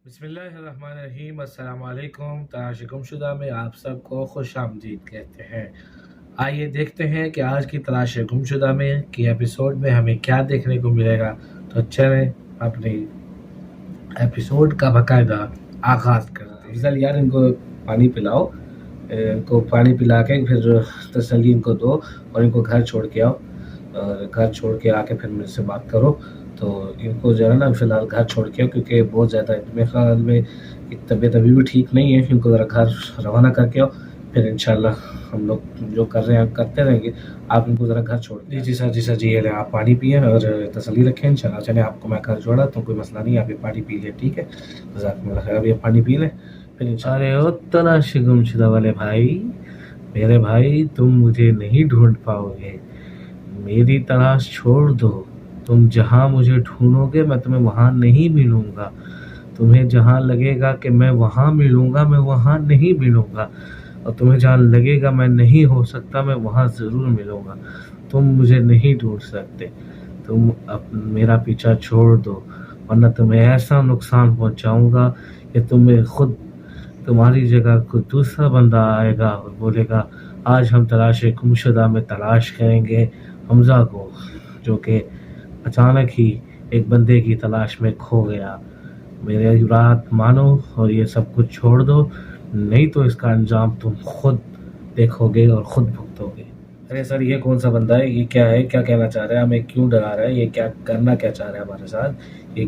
بسم اللہ الرحمن الرحیم۔ السلام علیکم۔ تلاش گم شدہ میں آپ سب کو خوش آمدید کہتے ہیں۔ آئیے دیکھتے ہیں کہ آج کی تلاش گم شدہ میں کی ایپیسوڈ میں ہمیں کیا دیکھنے کو ملے گا۔ تو چلیں اپنی ایپیسوڈ کا باقاعدہ آغاز کرتے ہیں۔ افضل یار ان کو پانی پلاؤ، ان کو پانی پلا کے پھر تسلی ان کو دو اور ان کو گھر چھوڑ کے آؤ، اور گھر چھوڑ کے آ کے پھر میرے سے بات کرو۔ تو ان کو جو ہے نا فی الحال گھر چھوڑ کے، کیونکہ بہت زیادہ میرے خیال میں طبیعت ابھی بھی ٹھیک نہیں ہے، ان کو ذرا گھر روانہ کر کے آؤ، پھر انشاءاللہ ہم لوگ جو کر رہے ہیں کرتے رہیں گے۔ آپ ان کو ذرا گھر چھوڑ دیں۔ جی سر جی، یہ لیں آپ پانی پئیں اور تسلی رکھیں انشاءاللہ۔ چلیں آپ کو میں گھر چھوڑا تو کوئی مسئلہ نہیں ہے، آپ یہ پانی پی لیں، ٹھیک ہے؟ جزاکم اللہ خیر۔ اب یہ پانی پی لیں پھر انشاءاللہ۔ ارے او تلاش گم شدہ والے بھائی، میرے بھائی تم مجھے نہیں ڈھونڈ پاؤ گے، میری تلاش چھوڑ دو۔ تم جہاں مجھے ڈھونڈو گے میں تمہیں وہاں نہیں ملوں گا، تمہیں جہاں لگے گا کہ میں وہاں ملوں گا میں وہاں نہیں ملوں گا، اور تمہیں جہاں لگے گا میں نہیں ہو سکتا میں وہاں ضرور ملوں گا۔ تم مجھے نہیں ڈھونڈ سکتے، تم میرا پیچھا چھوڑ دو، ورنہ تمہیں ایسا نقصان پہنچاؤں گا کہ تمہیں خود تمہاری جگہ کوئی دوسرا بندہ آئے گا اور بولے گا آج ہم تلاش گم شدہ میں تلاش کریں گے حمزہ کو، جو کہ اچانک ہی ایک بندے کی تلاش میں کھو گیا۔ میری بات مانو اور یہ سب کچھ چھوڑ دو، نہیں تو اس کا انجام تم خود دیکھو گے اور خود بھگتو گے۔ ارے سر یہ کون سا بندہ ہے، یہ کیا ہے، کیا کہنا چاہ رہا ہے، ہمیں کیوں ڈرا رہا ہے، یہ کیا کرنا کیا چاہ رہا ہے ہمارے ساتھ، یہ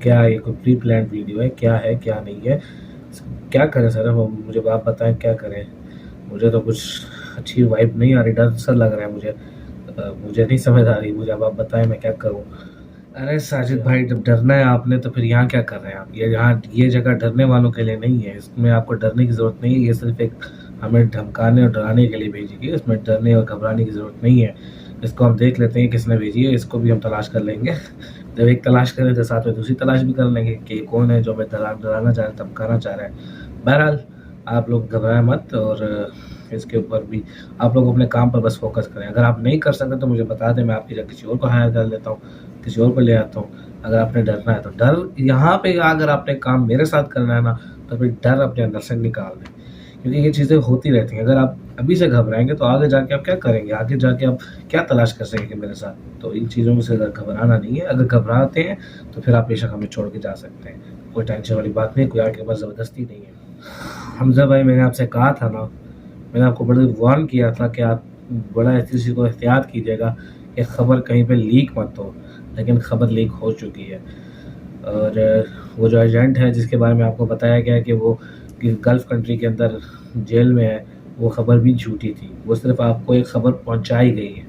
کیا، یہ کوئی پری پلانڈ ویڈیو ہے، کیا ہے کیا نہیں ہے، کیا کریں سر؟ مجھے آپ بتائیں کیا کریں؟ مجھے تو کچھ اچھی وائب نہیں آ رہی، ڈر سا لگ رہا ہے مجھے نہیں سمجھ آ رہی، مجھے اب آپ بتائیں میں کیا کروں؟ ارے ساجد بھائی جب ڈرنا ہے آپ نے تو پھر یہاں کیا کر رہے ہیں آپ؟ یہ جگہ ڈرنے والوں کے لیے نہیں ہے، اس میں آپ کو ڈرنے کی ضرورت نہیں ہے، یہ صرف ایک ہمیں دھمکانے اور ڈرانے کے لیے بھیجی گئی، اس میں ڈرنے اور گھبرانے کی ضرورت نہیں ہے۔ اس کو ہم دیکھ لیتے ہیں کس نے بھیجی ہے، اس کو بھی ہم تلاش کر لیں گے۔ جب ایک تلاش کریں تو ساتھ میں دوسری تلاش بھی کر لیں گے کہ کون ہے جو ہمیں ڈرانا چاہ رہا ہے، دھمکانا چاہ رہا ہے۔ بہرحال آپ لوگ گھبرائیں مت، اور اس کے اوپر بھی آپ لوگ اپنے کام پر بس فوکس کریں۔ اگر آپ نہیں کر سکتے تو مجھے بتا دیں، میں آپ کی جگہ کسی اور کو ہائر کر لیتا ہوں، کسی اور کو لے آتا ہوں۔ اگر آپ نے ڈرنا ہے تو ڈر یہاں پہ، اگر آپ نے کام میرے ساتھ کرنا ہے نا تو پھر ڈر اپنے اندر سے نکال دیں، کیونکہ یہ چیزیں ہوتی رہتی ہیں۔ اگر آپ ابھی سے گھبرائیں گے تو آگے جا کے آپ کیا کریں گے، آگے جا کے آپ کیا تلاش کر سکیں گے میرے ساتھ؟ تو ان چیزوں میں سے گھبرانا نہیں ہے، اگر گھبراتے ہیں تو پھر آپ بے شک ہمیں چھوڑ کے جا سکتے ہیں، کوئی ٹینشن والی بات نہیں، کوئی آپ کے پاس زبردستی نہیں ہے۔ حمزہ بھائی میں نے آپ سے کہا تھا نا، میں نے آپ کو بڑے وارن کیا تھا کہ آپ بڑا کسی کو احتیاط کیجیے گا کہ خبر کہیں پہ لیک مت ہو، لیکن خبر لیک ہو چکی ہے۔ اور وہ جو ایجنٹ ہے جس کے بارے میں آپ کو بتایا گیا ہے کہ وہ گلف کنٹری کے اندر جیل میں ہے، وہ خبر بھی جھوٹی تھی، وہ صرف آپ کو ایک خبر پہنچائی گئی ہے،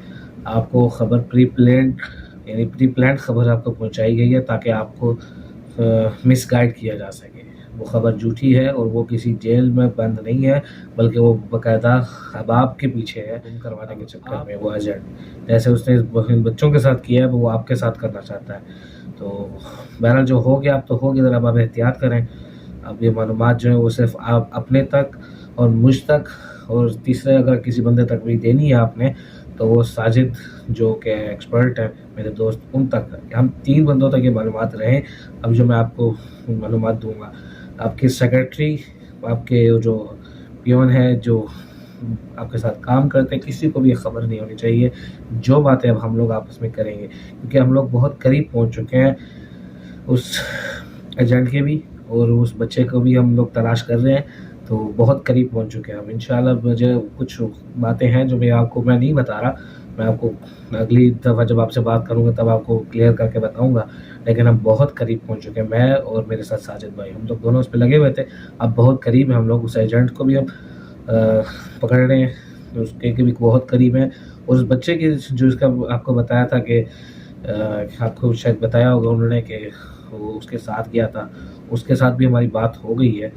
آپ کو خبر پری پلانڈ خبر آپ کو پہنچائی گئی ہے تاکہ آپ کو مس گائیڈ کیا جا سکے۔ وہ خبر جھوٹی ہے اور وہ کسی جیل میں بند نہیں ہے، بلکہ وہ باقاعدہ احباب کے پیچھے ہے، گم کروانے کے چکر میں وہ ایجنٹ جیسے اس نے ان بچوں کے ساتھ کیا ہے وہ آپ کے ساتھ کرنا چاہتا ہے۔ تو بہرحال جو ہو گیا اب تو ہو گیا، ذرا آپ احتیاط کریں۔ اب یہ معلومات جو ہیں وہ صرف آپ اپنے تک اور مجھ تک، اور تیسرے اگر کسی بندے تک بھی دینی ہے آپ نے تو وہ ساجد جو کہ ایکسپرٹ ہے میرے دوست، ان تک، ہم 3 بندوں تک یہ معلومات رہیں۔ اب جو میں آپ کو معلومات دوں گا، آپ کے سیکرٹری، آپ کے جو پیون ہے جو آپ کے ساتھ کام کرتے ہیں، کسی کو بھی یہ خبر نہیں ہونی چاہیے۔ جو باتیں اب ہم لوگ آپس میں کریں گے، کیونکہ ہم لوگ بہت قریب پہنچ چکے ہیں اس ایجنٹ کے بھی، اور اس بچے کو بھی ہم لوگ تلاش کر رہے ہیں، تو بہت قریب پہنچ چکے ہیں ہم انشاءاللہ۔ مجھے کچھ باتیں ہیں جو میں آپ کو میں نہیں بتا رہا، میں آپ کو اگلی دفعہ جب آپ سے بات کروں گا تب آپ کو کلیئر کر کے بتاؤں گا، لیکن ہم بہت قریب پہنچ چکے ہیں، میں اور میرے ساتھ ساجد بھائی، ہم لوگ دونوں اس پہ لگے ہوئے تھے، اب بہت قریب ہیں ہم لوگ، اس ایجنٹ کو بھی ہم پکڑ رہے ہیں، اس کے بھی بہت قریب ہیں، اور اس بچے کی جو اس کا آپ کو بتایا تھا کہ آپ کو شاید بتایا ہوگا انہوں نے کہ وہ اس کے ساتھ گیا تھا، اس کے ساتھ بھی ہماری بات ہو گئی ہے۔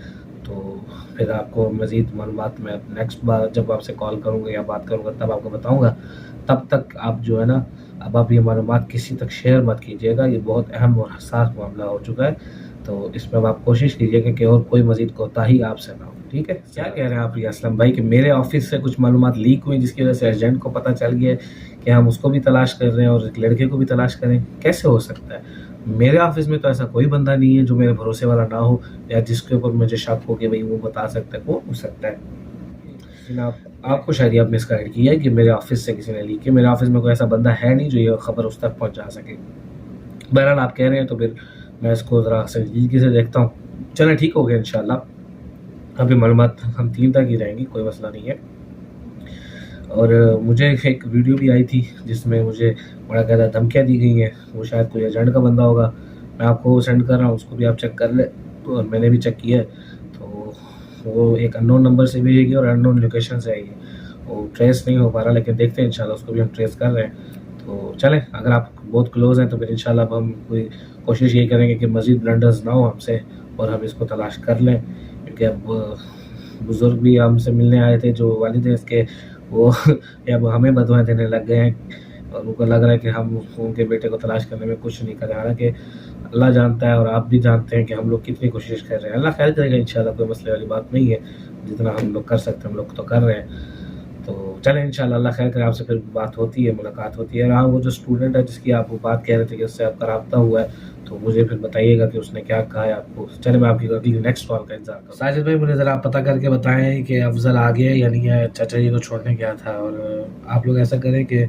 تو پھر آپ کو مزید معلومات میں نیکسٹ بار جب آپ سے کال کروں گا یا بات کروں گا تب آپ کو بتاؤں گا۔ تب تک آپ جو ہے نا، اب آپ یہ معلومات کسی تک شیئر مت کیجیے گا، یہ بہت اہم اور حساس معاملہ ہو چکا ہے، تو اس میں اب آپ کوشش کیجیے گا کہ اور کوئی مزید کوتاہی آپ سے نہ ہو، ٹھیک ہے؟ کیا کہہ رہے ہیں آپ یہ اسلم بھائی کہ میرے آفس سے کچھ معلومات لیک ہوئی جس کی وجہ سے ایجنٹ کو پتہ چل گیا ہے کہ ہم اس کو بھی تلاش کر رہے ہیں اور ایک لڑکے کو بھی تلاش کریں؟ کیسے ہو سکتا ہے؟ میرے آفس میں تو ایسا کوئی بندہ نہیں ہے جو میرے بھروسے والا نہ ہو یا جس کے اوپر مجھے شک ہو کہ بھائی وہ بتا سکتا ہے، وہ ہو سکتا ہے. لیکن آپ کو شاید یہ مس گائڈ کیا ہے کہ میرے آفس سے کسی نے لی کہ میرے آفس میں کوئی ایسا بندہ ہے نہیں جو یہ خبر اس تک پہنچا سکے. بہرحال آپ کہہ رہے ہیں تو پھر میں اس کو ذرا سنجیدگی سے دیکھتا ہوں. چلیں ٹھیک ہو گیا انشاءاللہ. ابھی معلومات ہم 3 تک ہی رہیں گی، کوئی مسئلہ نہیں ہے. اور مجھے ایک ویڈیو بھی آئی تھی جس میں مجھے بڑا قاعدہ دھمکیاں دی گئی ہیں. وہ شاید کوئی ایجنٹ کا بندہ ہوگا. میں آپ کو سینڈ کر رہا ہوں، اس کو بھی آپ چیک کر لیں. تو میں نے بھی چیک کیا ہے. تو وہ ایک ان نون نمبر سے بھیجے گی اور ان نون لوکیشن سے آئی ہے. وہ ٹریس نہیں ہو پا رہا، لیکن دیکھتے ہیں انشاءاللہ. اس کو بھی ہم ٹریس کر رہے ہیں. تو چلیں، اگر آپ بہت کلوز ہیں تو پھر انشاءاللہ اب ہم کوئی کوشش یہ کریں گے کہ مزید بلنڈرز نہ ہو ہم سے اور ہم اس کو تلاش کر لیں. کیونکہ اب بزرگ بھی ہم سے ملنے آئے تھے جو والد ہیں اس کے، وہ اب ہمیں بدوائیں دینے لگ گئے ہیں اور ان کو لگ رہا ہے کہ ہم ان کے بیٹے کو تلاش کرنے میں کچھ نہیں کر رہے. حالانکہ اللہ جانتا ہے اور آپ بھی جانتے ہیں کہ ہم لوگ کتنی کوشش کر رہے ہیں. اللہ خیر کرے گا انشاءاللہ، کوئی مسئلے والی بات نہیں ہے. جتنا ہم لوگ کر سکتے ہیں ہم لوگ تو کر رہے ہیں. تو چلیں انشاءاللہ اللہ خیر کرے. آپ سے پھر بات ہوتی ہے، ملاقات ہوتی ہے. ہاں، وہ جو اسٹوڈنٹ ہے جس کی آپ وہ بات کہہ رہے تھے کہ اس سے آپ کا رابطہ ہوا ہے، تو مجھے پھر بتائیے گا کہ اس نے کیا کہا ہے آپ کو. چلیں میں آپ کی اگلی نیکسٹ کال کا انتظار کروں. ساجد بھائی مجھے ذرا آپ پتہ کر کے بتائیں کہ افضل آ گیا یا نہیں ہے. چچا جی کو چھوڑنے گیا تھا، اور آپ لوگ ایسا کریں کہ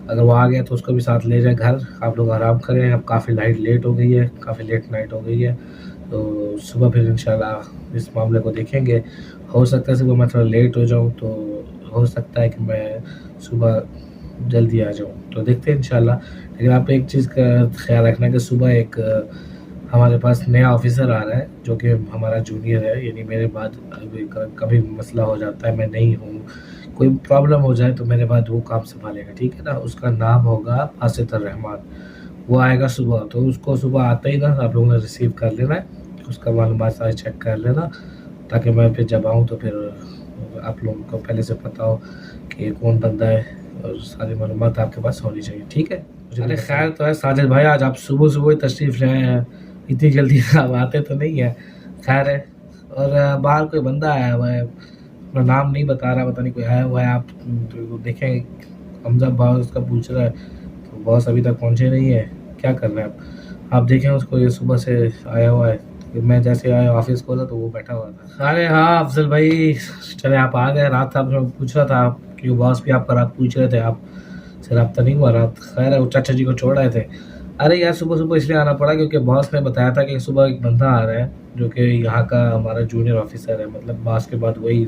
اگر وہ آ گیا تو اس کو بھی ساتھ لے جائیں گھر. آپ لوگ آرام کریں. اب کافی لیٹ ہو گئی ہے، کافی لیٹ نائٹ ہو گئی ہے. تو صبح پھر انشاءاللہ اس معاملے کو دیکھیں گے. ہو سکتا ہے صبح میں تھوڑا لیٹ ہو جاؤں، تو ہو سکتا ہے کہ میں صبح جلدی آ جاؤں. تو دیکھتے ہیں انشاءاللہ. لیکن آپ ایک چیز کا خیال رکھنا کہ صبح ایک ہمارے پاس نیا آفیسر آ رہا ہے جو کہ ہمارا جونیئر ہے. یعنی میرے بعد کبھی مسئلہ ہو جاتا ہے، میں نہیں ہوں، کوئی پرابلم ہو جائے تو میرے بعد وہ کام سنبھالے گا، ٹھیک ہے نا. اس کا نام ہوگا باسط الرحمان. وہ آئے گا صبح. تو اس کو صبح آتا ہی نا آپ لوگوں نے ریسیو کر لینا ہے. اس کا معلومات سارے چیک کر لینا، تاکہ میں پھر جب آؤں تو پھر آپ لوگوں کو پہلے سے پتہ ہو کہ کون بندہ ہے اور ساری معلومات آپ کے پاس ہونی چاہیے، ٹھیک ہے. ارے خیر تو ہے ساجد بھائی، آج آپ صبح صبح ہی تشریف لے آئے ہیں. اتنی جلدی آپ آتے تو نہیں ہیں. خیر ہے. اور باہر کوئی بندہ آیا ہوا ہے، اپنا نام نہیں بتا رہا، پتہ نہیں کوئی آیا ہوا ہے. آپ تو دیکھیں، حمزہ باس اس کا پوچھ رہا ہے تو باس ابھی تک پہنچے نہیں ہے. کیا کر رہے ہیں آپ دیکھیں اس کو. یہ صبح سے آیا ہوا ہے. میں جیسے آیا آفس کھولا تو وہ بیٹھا ہوا تھا. ارے ہاں افضل بھائی، چلے آپ آ گئے. رات آپ پوچھ رہا تھا کہ باس بھی آپ کا رات پوچھ رہے تھے، آپ سے رابطہ نہیں ہوا رات. خیر ہے، وہ چاچا جی کو چھوڑ رہے تھے. ارے یار صبح صبح اس لیے آنا پڑا کیونکہ باس نے بتایا تھا کہ صبح ایک بندہ آ رہا ہے جو کہ یہاں کا ہمارا جونیئر آفیسر ہے. مطلب باس کے بعد وہی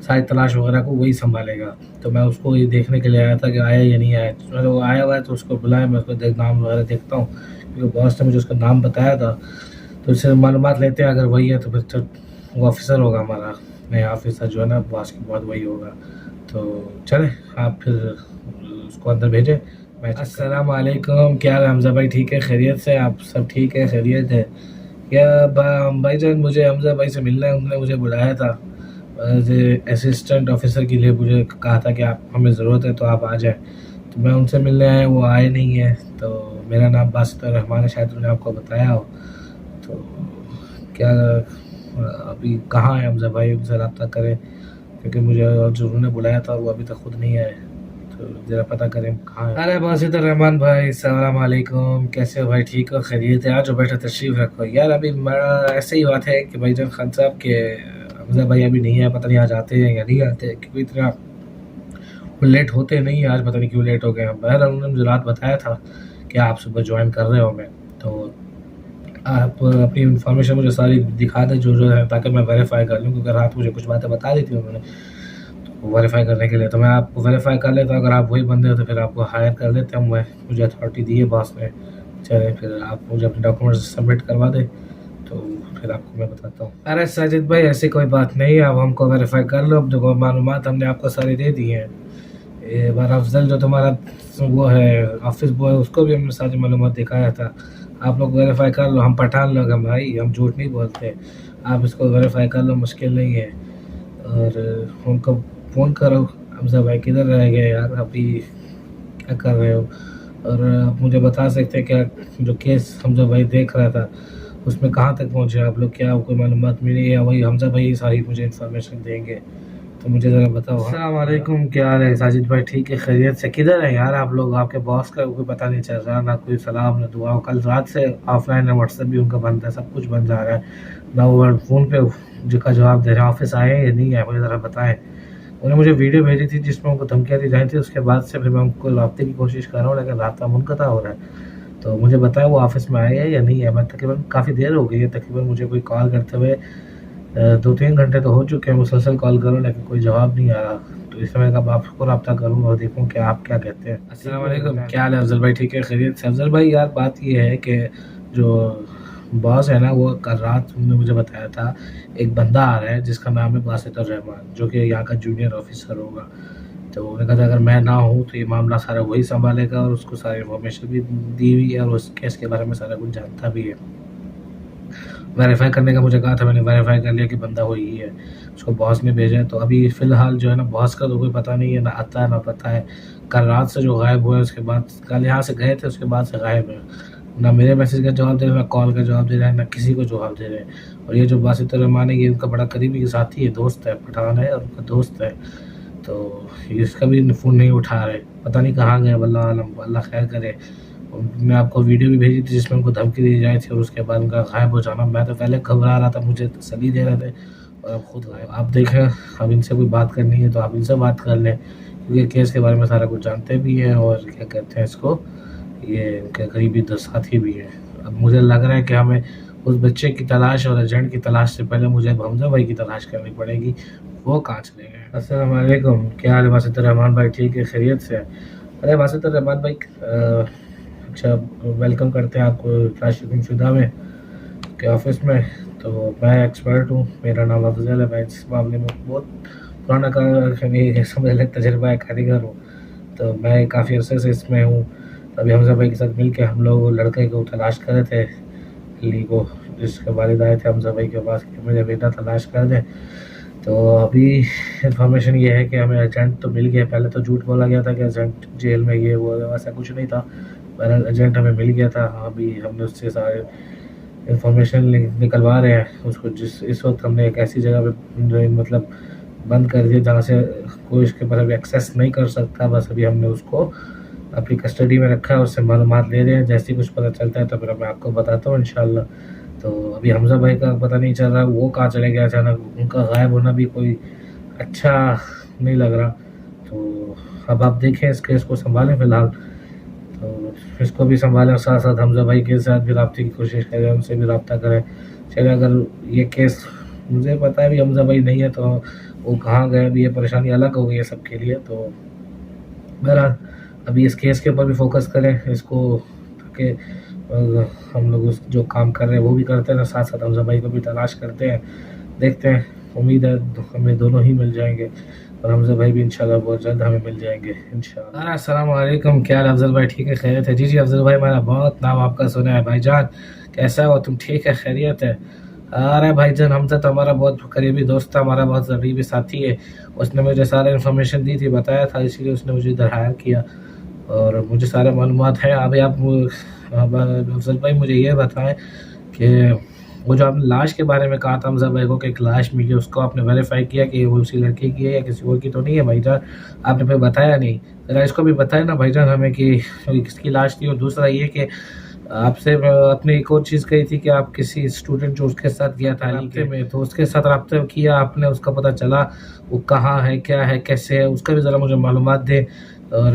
ساری تلاش وغیرہ کو وہی سنبھالے گا. تو میں اس کو یہ دیکھنے کے لیے آیا تھا کہ آیا یا نہیں آیا. اگر وہ آیا ہوا ہے تو اس کو بلائیں، میں اس کو نام وغیرہ دیکھتا ہوں کیونکہ باس نے مجھے اس کا نام بتایا تھا. تو اس سے معلومات لیتے ہیں. اگر وہی ہے تو پھر وہ آفیسر ہوگا ہمارا نیا آفیسر جو ہے نا، باس کے بعد وہی ہوگا. تو چلیں آپ پھر اس کو اندر بھیجیں. السلام علیکم. کیا حمزہ بھائی ٹھیک ہے؟ خیریت سے آپ سب ٹھیک ہے؟ خیریت ہے کیا بھائی جان؟ مجھے حمزہ بھائی سے ملنا ہے. انہوں نے مجھے بلایا تھا اسسٹنٹ آفیسر کے لیے. مجھے کہا تھا کہ آپ ہمیں ضرورت ہے تو آپ آ جائیں. تو میں ان سے ملنے آیا، وہ آئے نہیں ہیں. تو میرا نام باسط الرحمان ہے، شاید انہوں نے آپ کو بتایا ہو. تو کیا ابھی کہاں ہے حمزہ بھائی؟ ان سے رابطہ کریں کیونکہ مجھے جو انہوں نے بلایا تھا وہ ابھی تک خود نہیں آئے. تو ذرا پتہ کریں کہاں ہے. ارے باسط الرحمان بھائی، السلام علیکم. کیسے ہو بھائی؟ ٹھیک ہو؟ خیریت ہے؟ آ جاؤ، بیٹھا تشریف رکھو. یار ابھی میرا ایسے ہی بات ہے کہ بھائی جان خان صاحب کہ حمزہ بھائی ابھی نہیں ہے. پتہ نہیں آج آتے ہیں یا نہیں آتے، کیونکہ اتنا وہ لیٹ ہوتے نہیں ہیں. آج پتہ نہیں کیوں لیٹ ہو گئے. بہرحال انہوں نے مجھے رات بتایا تھا کہ آپ صبح جوائن کر رہے ہو میں. تو آپ اپنی انفارمیشن مجھے ساری دکھا دیں جو ہے، تاکہ میں ویریفائی کر لوں. کیونکہ رات مجھے کچھ باتیں بتا دی تھی انہوں نے ویریفائی کرنے کے لیے. تو میں آپ کو ویریفائی کر لیتا ہوں. اگر آپ وہی بندے ہو تو پھر آپ کو ہائر کر لیتے ہوں. مجھے اتھارٹی دی ہے باس نے. چلیں پھر آپ مجھے اپنے ڈاکومنٹس سبمٹ کروا دیں تو پھر آپ کو میں بتاتا ہوں. ارے ساجد بھائی ایسی کوئی بات نہیں ہے، اب ہم کو ویریفائی کر لو. اب جو معلومات ہم نے آپ کو ساری دے دی ہیں. یہ بار افضل جو تمہارا وہ ہے آفس بوائے، اس کو بھی ہم نے ساری معلومات دکھایا تھا. آپ لوگ ویریفائی کر لو. ہم پٹھان لوگ ہیں بھائی، ہم جھوٹ نہیں بولتے. آپ اس کو ویریفائی کر لو، مشکل نہیں ہے. اور ان کو فون کرو حمزہ بھائی کدھر رہ گئے یار، ابھی کیا کر رہے ہو. اور آپ مجھے بتا سکتے ہیں کیا جو کیس حمزہ بھائی دیکھ رہا تھا اس میں کہاں تک پہنچے آپ لوگ؟ کیا کوئی معلومات ملی یا وہی حمزہ بھائی ساری مجھے انفارمیشن دیں گے؟ تو مجھے ذرا بتاؤ. السلام علیکم، کیا حال ہے ساجد بھائی؟ ٹھیک ہے، خیریت سے؟ کدھر ہیں یار آپ لوگ؟ آپ کے باس کا کوئی پتہ نہیں چل رہا، نہ کوئی سلام نہ دعا. کل رات سے آف لائن ہے، واٹس ایپ بھی ان کا بند ہے، سب کچھ بند جا رہا ہے. نہ وہ فون پہ جن کا جواب دے رہے ہیں. آفس آئے ہیں یا نہیں آئے؟ مجھے ذرا بتائیں. انہوں نے مجھے ویڈیو بھیجی تھی جس میں ان کو دھمکیاں دی جائیں تھی، اس کے بعد سے پھر میں ان کو رابطے کی کوشش کر رہا ہوں لیکن رابطہ منقطع ہو رہا ہے. تو مجھے بتائیں وہ آفس میں آئے ہیں یا نہیں ہے. میں تقریباً کافی دیر ہو گئی ہے، تقریباً مجھے کوئی کال کرتے ہوئے 2-3 گھنٹے تو ہو چکے ہیں. مسلسل کال کروں لیکن کوئی جواب نہیں آ رہا. تو اس میں کب آپ کو رابطہ کروں اور دیکھوں کہ آپ کیا کہتے ہیں. السلام علیکم، کیا حال ہے افضل بھائی؟ ٹھیک ہے، خیریت سے؟ افضل بھائی یار بات یہ ہے کہ جو باس ہے نا، وہ کل رات انہوں نے مجھے بتایا تھا ایک بندہ آ رہا ہے جس کا نام ہے باسط الرحمان، جو کہ یہاں کا جونیئر آفیسر ہوگا. تو انہوں نے کہا تھا اگر میں نہ ہوں تو یہ معاملہ سارا وہی سنبھالے گا، اور اس کو ساری انفارمیشن بھی دی ہوئی ہے اور اس کیس کے بارے میں سارا کچھ جانتا بھی ہے. ویریفائی کرنے کا مجھے کہا تھا، میں نے ویریفائی کر لیا کہ بندہ وہی ہے. اس کو باس نے بھیجا ہے. تو ابھی فی الحال جو ہے نا، باس کا تو کوئی پتہ نہیں ہے، نہ آتا ہے نہ پتہ ہے. کل رات سے جو غائب ہوئے، اس کے بعد کل یہاں سے گئے تھے، اس کے بعد سے غائب ہیں. نہ میرے میسیج کا جواب دے رہے ہیں، نہ کال کا جواب دے رہے ہیں، نہ کسی کو جواب دے رہے ہیں. اور یہ جو باسط الرحمان ہے، یہ ان کا بڑا قریبی ساتھی ہے، دوست ہے، پٹھان ہے اور ان کا دوست ہے. تو اس کا بھی فون نہیں اٹھا رہے، پتہ نہیں کہاں گئے. واللہ عالم، اللہ خیر کرے. میں آپ کو ویڈیو بھی بھیجی تھی جس میں ان کو دھمکی دی جائے تھی، اور اس کے بعد ان کا غائب ہو جانا. میں تو پہلے گھبرا رہا تھا، مجھے تسلی دے رہے تھے، اور اب خود غائب. آپ دیکھیں، اب ان سے کوئی بات کرنی ہے تو آپ ان سے بات کر لیں، کیونکہ کیس کے بارے میں سارا کچھ جانتے بھی ہیں، اور کیا کہتے ہیں اس کو، یہ ان کے قریبی ساتھی بھی ہیں. اب مجھے لگ رہا ہے کہ ہمیں اس بچے کی تلاش اور ایجنٹ کی تلاش سے پہلے مجھے حمزہ بھائی کی تلاش کرنی پڑے گی. وہ کہاں چلے گئے؟ السلام علیکم، کیا حال ہے باسط الرحمان بھائی؟ ٹھیک ہے، خیریت سے؟ ارے باسط الرحمان بھائی، اچھا ویلکم کرتے ہیں آپ کو تلاش گمشدہ میں کے آفس میں. تو میں ایکسپرٹ ہوں، میرا نام افضل ہے. میں اس معاملے میں بہت پرانا سمجھ لیں تجربہ ہے، کاریگر ہوں. تو میں کافی عرصے سے اس میں ہوں. ابھی حمزہ بھائی کے ساتھ مل کے ہم لوگ لڑکے کو تلاش کر رہے تھے، لی کو، جس کے والد آئے تھے حمزہ بھائی کے پاس کہ مجھے بیٹا تلاش کر دیں. تو ابھی انفارمیشن یہ ہے کہ ہمیں ایجنٹ تو مل گیا. پہلے تو جھوٹ بولا گیا تھا کہ ایجنٹ جیل میں، یہ وہ، ایسا کچھ نہیں تھا. بہرحال ایجنٹ ہمیں مل گیا تھا. ابھی ہم نے اس سے سارے انفارمیشن نکلوا رہے ہیں اس کو. اس وقت ہم نے ایک ایسی جگہ پہ مطلب بند کر دیا جہاں سے کوئی اس کے اوپر ابھی ایکسیس نہیں کر سکتا. بس ابھی ہم نے اس کو اپنی کسٹڈی میں رکھا ہے، اس سے معلومات لے رہے ہیں. جیسے ہی کچھ پتہ چلتا ہے تو پھر میں آپ کو بتاتا ہوں انشاءاللہ. تو ابھی حمزہ بھائی کا پتہ نہیں چل رہا وہ کہاں چلے گیا اچانک. ان کا غائب ہونا بھی کوئی اچھا نہیں لگ رہا. تو اب آپ دیکھیں، اس کیس کو سنبھالیں فی الحال. تو اس کو بھی سنبھالیں اور ساتھ ساتھ حمزہ بھائی کے ساتھ بھی رابطے کی کوشش کریں، ان سے بھی رابطہ کریں. چلے اگر یہ کیس، مجھے پتہ ہے بھی حمزہ بھائی نہیں ہے تو وہ کہاں گئے، ابھی یہ پریشانی الگ ہو گئی ہے سب کے لیے. تو بہرحال ابھی اس کیس کے اوپر بھی فوکس کریں اس کو، تاکہ ہم لوگ اس جو کام کر رہے ہیں وہ بھی کرتے ہیں، ساتھ ساتھ حمزہ بھائی کو بھی تلاش کرتے ہیں. دیکھتے ہیں، امید ہے ہمیں دونوں ہی مل جائیں گے، اور حمزہ بھائی بھی انشاءاللہ بہت جلد ہمیں مل جائیں گے انشاءاللہ. السلام علیکم، کیا حال ہے افضل بھائی؟ ٹھیک ہے، خیریت ہے؟ جی جی افضل بھائی، میں نے بہت نام آپ کا سنا ہے. بھائی جان کیسا ہو تم؟ ٹھیک ہے، خیریت ہے؟ ارے بھائی جان، حمزہ تو ہمارا بہت قریبی دوست تھا، ہمارا بہت قریبی ساتھی ہے. اس نے مجھے سارے انفارمیشن دی تھی، بتایا تھا، اسی لیے اس نے مجھے ادھر ہائر کیا اور مجھے سارے معلومات ہیں. ابھی آپ افضل بھائی مجھے یہ بتائیں کہ وہ جو آپ نے لاش کے بارے میں کہا تھا حمزہ بھائی کو کہ ایک لاش ملی، اس کو آپ نے ویریفائی کیا کہ وہ اسی لڑکے کی ہے یا کسی اور کی تو نہیں ہے بھائی جان؟ آپ نے پھر بتایا نہیں. ذرا اس کو بھی بتائیں نا بھائی جان ہمیں کہ کس کی لاش تھی. اور دوسرا یہ کہ آپ سے اپنے ایک اور چیز کہی تھی کہ آپ کسی اسٹوڈنٹ جو اس کے ساتھ گیا تھا رابطے میں، تو اس کے ساتھ رابطہ کیا آپ نے، اس کا پتہ چلا وہ کہاں ہے، کیا ہے، کیسے ہے، اس کا بھی ذرا مجھے معلومات دیں. اور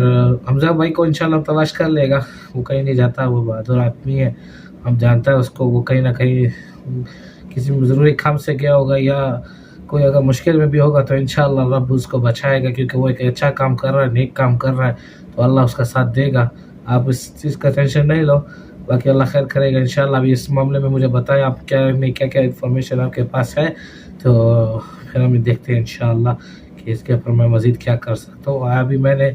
حمزہ بھائی کو انشاءاللہ تلاش کر لے گا، وہ کہیں نہیں جاتا، وہ بہادر آدمی ہے، ہم جانتا ہے اس کو. وہ کہیں نہ کہیں کسی ضروری کام سے گیا ہوگا، یا کوئی اگر مشکل میں بھی ہوگا تو انشاءاللہ رب اس کو بچائے گا، کیونکہ وہ ایک اچھا کام کر رہا ہے، نیک کام کر رہا ہے، تو اللہ اس کا ساتھ دے گا. آپ اس چیز کا ٹینشن نہیں لو، باقی اللہ خیر کرے گا انشاءاللہ. ابھی اس معاملے میں مجھے بتائیں آپ کیا انفارمیشن آپ کے پاس ہے، تو پھر ہم دیکھتے ہیں انشاءاللہ کہ اس کے اوپر میں مزید کیا کر سکتا ہوں. ابھی میں نے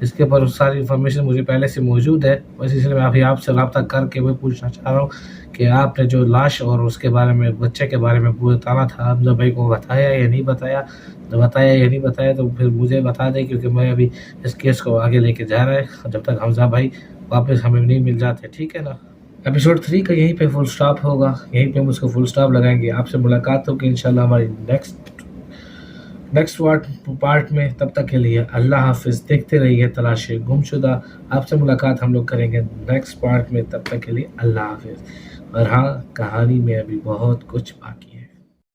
اس کے اوپر ساری انفارمیشن مجھے پہلے سے موجود ہے، بس اس لیے میں ابھی آپ سے رابطہ کر کے وہ پوچھنا چاہ رہا ہوں کہ آپ نے جو لاش اور اس کے بارے میں، بچے کے بارے میں بتانا تھا، حمزہ بھائی کو بتایا یا نہیں بتایا؟ یا نہیں بتایا تو پھر مجھے بتا دیں، کیونکہ میں ابھی اس کیس کو آگے لے کے جا رہا ہے جب تک حمزہ بھائی واپس ہمیں نہیں مل جاتے. ٹھیک ہے نا؟ ایپیسوڈ 3 کا یہیں پہ فل سٹاپ ہوگا، یہیں پہ ہم اس کو فل سٹاپ لگائیں گے. آپ سے ملاقات ہوگی انشاءاللہ ہماری نیکسٹ نیکسٹ پارٹ میں. تب تک کے لیے اللہ حافظ. دیکھتے رہیے تلاش گمشدہ. آپ سے ملاقات ہم لوگ کریں گے نیکسٹ پارٹ میں. تب تک کے لیے اللہ حافظ. اور ہاں، کہانی میں ابھی بہت کچھ باقی ہے.